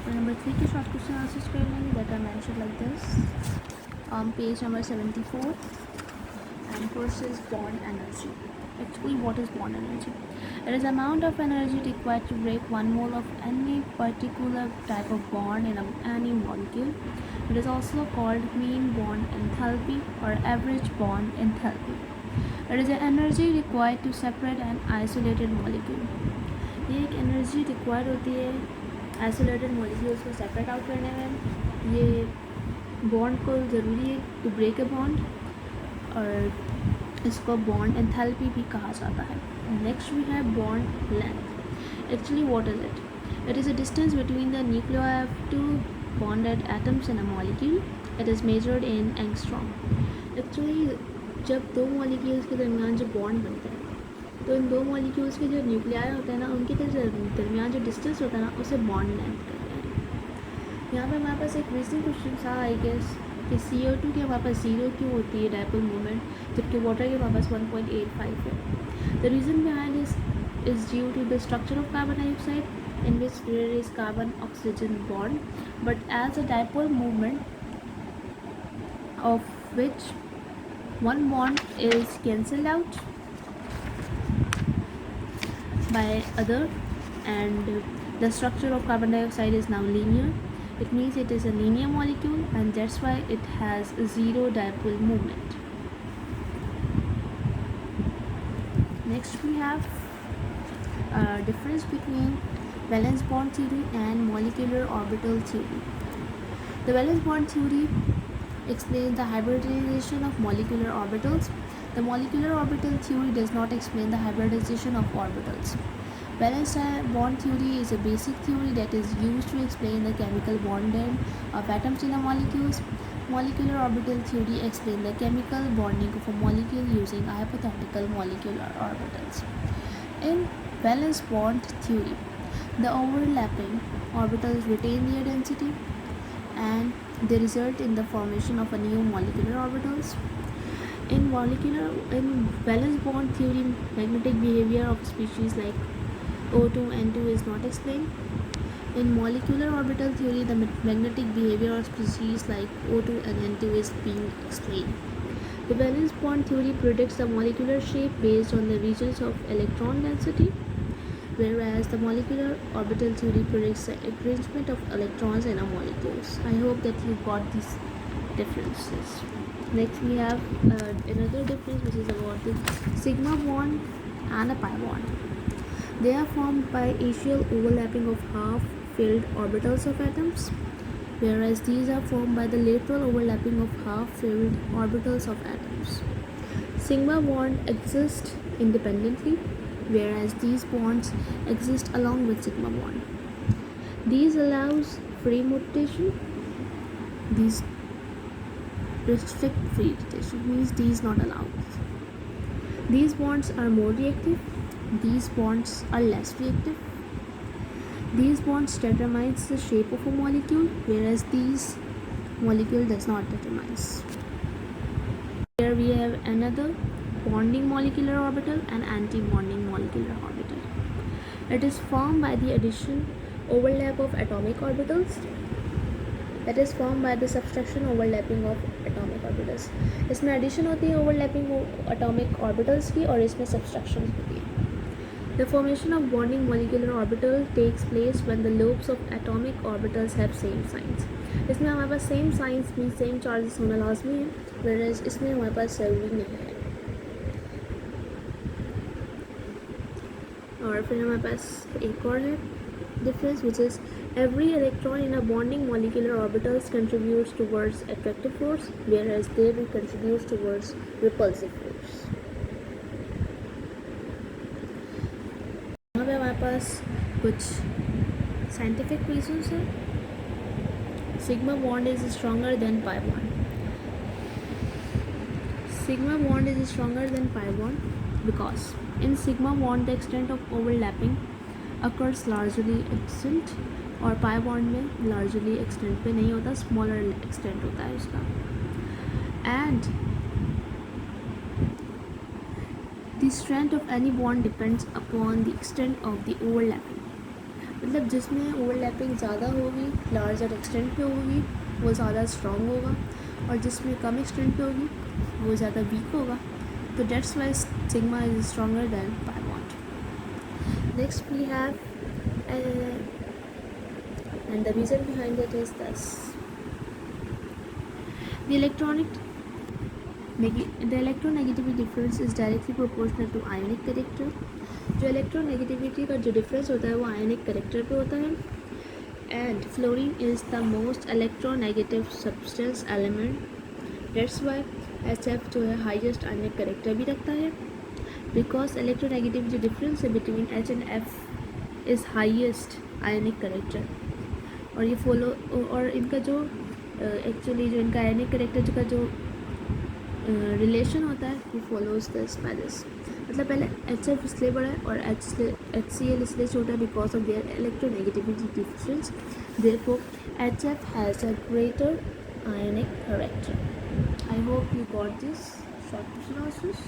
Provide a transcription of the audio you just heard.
फिर नंबर 3 के short question answers कर लेंगे that are mentioned like this page number 74 and first is bond energy. Actually, what is bond energy? It is the amount of energy required to break one mole of any particular type of bond in any molecule. It is also called mean bond enthalpy or average bond enthalpy. It is the energy required to separate an isolated molecule. ये एक energy required होती है isolated molecules को separate out करने में. ये bond को ज़रूरी है टू ब्रेक ए बॉन्ड और इसको बॉन्ड एंथैल्पी भी कहा जाता है. नेक्स्ट वी है bond length. Actually what is it? It is a distance between the nuclear of two bonded atoms in a molecule. It is measured in angstrom. Actually जब दो molecules के दरमियान जो बॉन्ड बनता है तो इन दो मॉलिक्यूल्स के जो न्यूक्लियर होते हैं ना उनके दरमियान जो डिस्टेंस होता है ना उसे बॉन्ड लेंथ कहते हैं. यहाँ पे हमारे पास एक रीजनिंग क्वेश्चन था आई गेस कि CO2 की हमारे पास 0 क्यों होती है डायपोल मोमेंट जबकि वाटर के हमारे पास 1.85 है. The reason behind this is due to the structure of carbon dioxide in which there is carbon oxygen bond, but as a dipole movement of which one bond is cancelled out by other and the structure of carbon dioxide is now linear. It means it is a linear molecule and that's why it has zero dipole moment. Next we have a difference between valence bond theory and molecular orbital theory. The valence bond theory explains the hybridization of molecular orbitals. The molecular orbital theory does not explain the hybridization of orbitals. Valence bond theory is a basic theory that is used to explain the chemical bonding of atoms in a molecules. Molecular orbital theory explains the chemical bonding of a molecule using hypothetical molecular orbitals. In valence bond theory, the overlapping orbitals retain their density and they result in the formation of a new molecular orbitals. In valence bond theory, magnetic behavior of species like O2 N2 is not explained. In molecular orbital theory, the magnetic behavior of species like O2 and N2 is being explained. The valence bond theory predicts the molecular shape based on the regions of electron density, whereas the molecular orbital theory predicts the arrangement of electrons in a molecules. I hope that you got these differences. Next we have another difference which is about the sigma bond and a pi bond. They are formed by axial overlapping of half-filled orbitals of atoms, whereas these are formed by the lateral overlapping of half-filled orbitals of atoms. Sigma bond exists independently, whereas these bonds exist along with sigma bond. These allows free rotation. These restrict free rotation means these not allowed. These bonds are more reactive. These bonds are less reactive. These bonds determines the shape of a molecule, whereas these molecule does not determines. Here we have another bonding molecular orbital and anti-bonding molecular orbital. It is formed by the addition overlap of atomic orbitals. That is formed by the subtraction overlapping of atomic orbitals. इसमें addition होती है overlapping atomic orbitals की और इसमें subtraction होती है. The formation of bonding molecular orbital takes place when the lobes of atomic orbitals have same signs. इसमें हमारे पास same signs means same charges होना लाजमी है, whereas इसमें हमारे पास ज़रूरी नहीं है. और फिर हमारे पास एक और है difference which is every electron in a bonding molecular orbitals contributes towards attractive force, whereas they will contribute towards repulsive force. यहाँ पे हमारे पास कुछ scientific reasons है. Sigma bond is stronger than pi bond. Sigma bond is stronger than pi bond because in sigma bond the extent of overlapping occurs largely extent और pi bond में largely extent पे नहीं होता, smaller extent होता है उसका. And the strength of any bond depends upon the extent of the overlapping. मतलब जिसमें ओवरलैपिंग ज़्यादा होगी, लार्जर एक्सटेंट पे होगी, वो ज़्यादा स्ट्रॉन्ग होगा, और जिसमें कम एक्सटेंट पे होगी वो ज़्यादा वीक होगा. तो that's why sigma is stronger than pi bond. Next we have and the reason behind it is this: the electronegativity difference is directly proportional to ionic character. जो electronegativity का जो difference होता है वो ionic character पे होता है. And fluorine is the most electronegative substance element. That's why SF जो है highest ionic character भी रखता है. Because electronegativity difference between H and F is highest ionic character. और ये फॉलो, और इनका जो एक्चुअली जो इनका आयनिक करेक्टर का जो रिलेशन होता है वो फॉलोज दिस बाय दिस. मतलब पहले एच एफ इसलिए बड़ा है और एच सी एल इसलिए छोटा है because of their electronegativity difference. Therefore H F has a greater ionic character. I hope you got this short question answers.